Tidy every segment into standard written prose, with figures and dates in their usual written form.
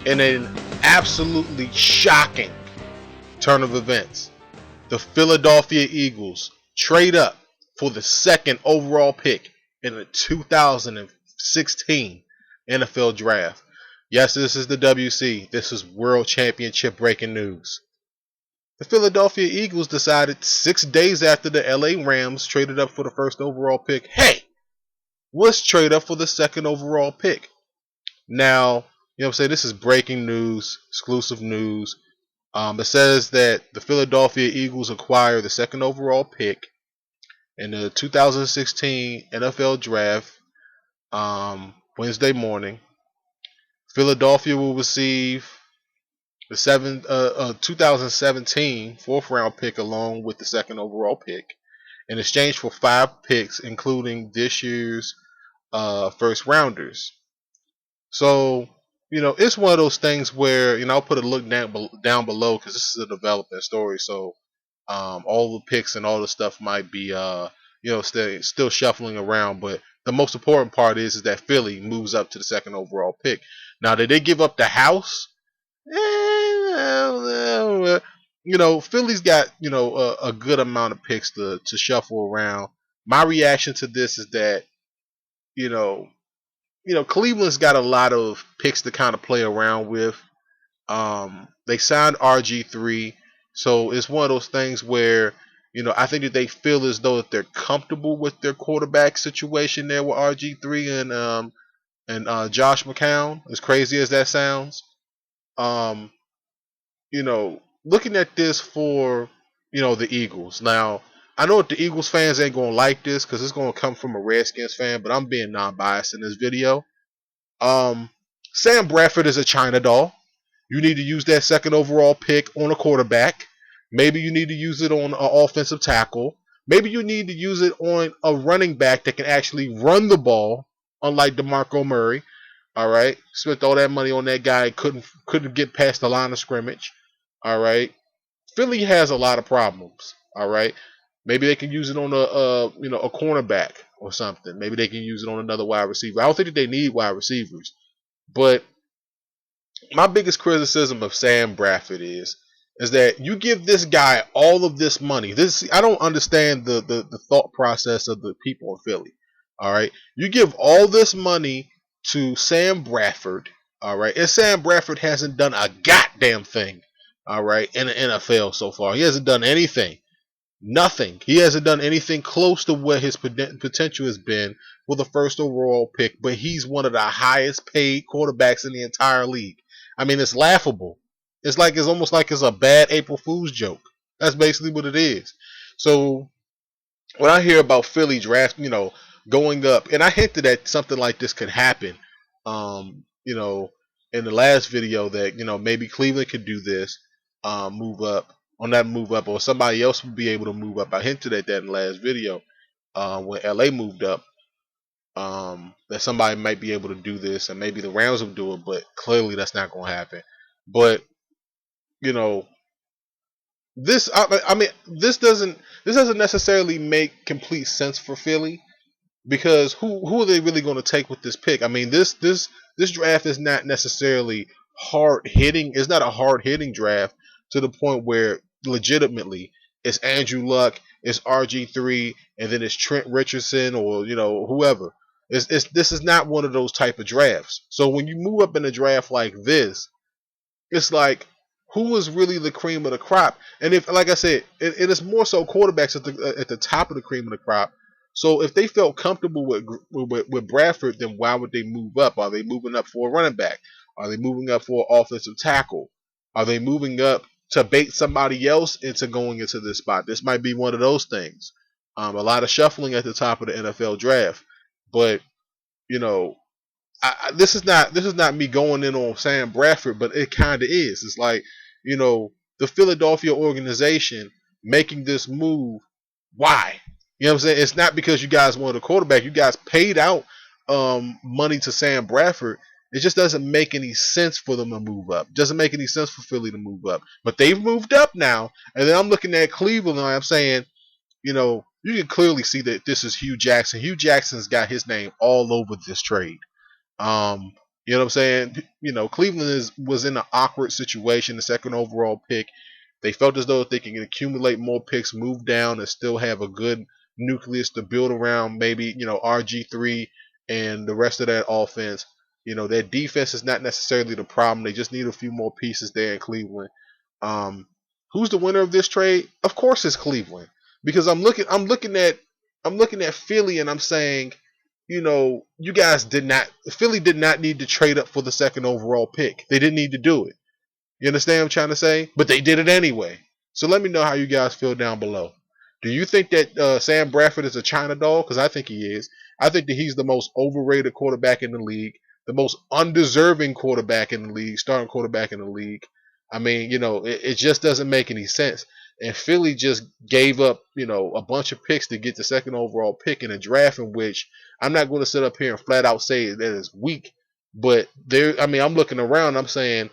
In an absolutely shocking turn of events, the Philadelphia Eagles trade up for the second overall pick in the 2016 NFL Draft. Yes, this is the WC. This is World Championship breaking news. The Philadelphia Eagles decided 6 days after the LA Rams traded up for the first overall pick, hey, let's trade up for the second overall pick. Now, you know what I'm saying? This is breaking news, exclusive news. It says that the Philadelphia Eagles acquired the second overall pick in the 2016 NFL Draft Wednesday morning. Philadelphia will receive the 2017 fourth round pick along with the second overall pick in exchange for 5 picks, including this year's first rounders. So, it's one of those things where, I'll put a look down below because this is a developing story. So, all the picks and all the stuff might be, still shuffling around. But the most important part is that Philly moves up to the second overall pick. Now, did they give up the house? Philly's got, a good amount of picks to shuffle around. My reaction to this is that, you know, Cleveland's got a lot of picks to kind of play around with. They signed RG3, so it's one of those things where, I think that they feel as though that they're comfortable with their quarterback situation there with RG3 and Josh McCown. As crazy as that sounds, um, looking at this for the Eagles. Now, I know that the Eagles fans ain't gonna like this because it's gonna come from a Redskins fan, but I'm being non-biased in this video. Sam Bradford is a China doll. You need to use that second overall pick on a quarterback. Maybe you need to use it on an offensive tackle. Maybe you need to use it on a running back that can actually run the ball, unlike DeMarco Murray. All right, spent all that money on that guy, couldn't get past the line of scrimmage. All right, Philly has a lot of problems. All right, maybe they can use it on a cornerback or something. Maybe they can use it on another wide receiver. I don't think that they need wide receivers, but my biggest criticism of Sam Bradford is that you give this guy all of this money. I don't understand the thought process of the people in Philly. All right, you give all this money to Sam Bradford. All right, and Sam Bradford hasn't done a goddamn thing. All right, in the NFL so far, he hasn't done anything. Nothing. He hasn't done anything close to what his potential has been for the first overall pick, but he's one of the highest paid quarterbacks in the entire league. I mean, it's laughable. It's almost like it's a bad April Fool's joke. That's basically what it is. So when I hear about Philly draft, going up, and I hinted that something like this could happen, in the last video that, maybe Cleveland could do this, move up, on that move up, or somebody else would be able to move up. I hinted at that in the last video when LA moved up, that somebody might be able to do this, and maybe the Rams will do it, but clearly that's not going to happen. But I mean, this doesn't necessarily make complete sense for Philly because who are they really going to take with this pick? I mean, this draft is not necessarily hard hitting. It's not a hard hitting draft to the point where legitimately it's Andrew Luck, it's RG3, and then it's Trent Richardson or whoever. This is not one of those type of drafts. So when you move up in a draft like this, it's like, who is really the cream of the crop? And if, like I said, it is more so quarterbacks at the top of the cream of the crop. So if they felt comfortable with Bradford, then why would they move up? Are they moving up for a running back? Are they moving up for an offensive tackle? Are they moving up to bait somebody else into going into this spot? This might be one of those things. A lot of shuffling at the top of the NFL draft, but this is not me going in on Sam Bradford, but it kind of is. It's like, the Philadelphia organization making this move. Why? You know what I'm saying? It's not because you guys wanted a quarterback. You guys paid out money to Sam Bradford. It just doesn't make any sense for them to move up. It doesn't make any sense for Philly to move up. But they've moved up now. And then I'm looking at Cleveland and I'm saying, you can clearly see that this is Hugh Jackson. Hugh Jackson's got his name all over this trade. You know what I'm saying? Cleveland was in an awkward situation, the second overall pick. They felt as though if they can accumulate more picks, move down, and still have a good nucleus to build around, maybe, RG3 and the rest of that offense. Their defense is not necessarily the problem. They just need a few more pieces there in Cleveland. Um, who's the winner of this trade? Of course, it's Cleveland, because I'm looking at Philly, and I'm saying, you guys Philly did not need to trade up for the second overall pick. They didn't need to do it. You understand what I'm trying to say? But they did it anyway. So let me know how you guys feel down below. Do you think that Sam Bradford is a China doll? Because I think he is. I think that he's the most overrated quarterback in the league, the most undeserving quarterback in the league, starting quarterback in the league. I mean, it just doesn't make any sense. And Philly just gave up, a bunch of picks to get the second overall pick in a draft in which I'm not going to sit up here and flat out say that it's weak. But I'm looking around, I'm saying,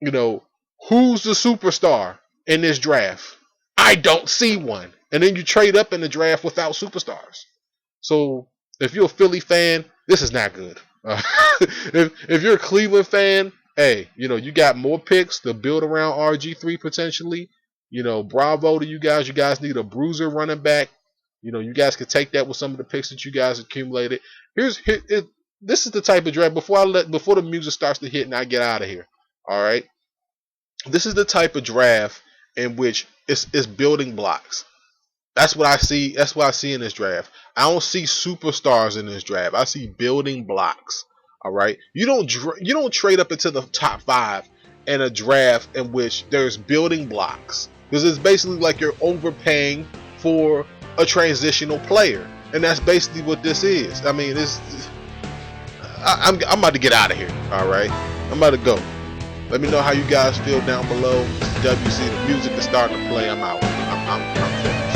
you know, who's the superstar in this draft? I don't see one. And then you trade up in the draft without superstars. So if you're a Philly fan, this is not good. If you're a Cleveland fan, hey, you got more picks to build around RG3 potentially. Bravo to you guys. You guys need a bruiser running back. You guys could take that with some of the picks that you guys accumulated. This is the type of draft before the music starts to hit and I get out of here. All right. This is the type of draft in which it's building blocks. That's what I see. That's what I see in this draft. I don't see superstars in this draft. I see building blocks. All right. You don't trade up into the top 5 in a draft in which there's building blocks, because it's basically like you're overpaying for a transitional player, and that's basically what this is. I mean, I'm about to get out of here. All right. I'm about to go. Let me know how you guys feel down below. WC, the music is starting to play. I'm out. I'm finished.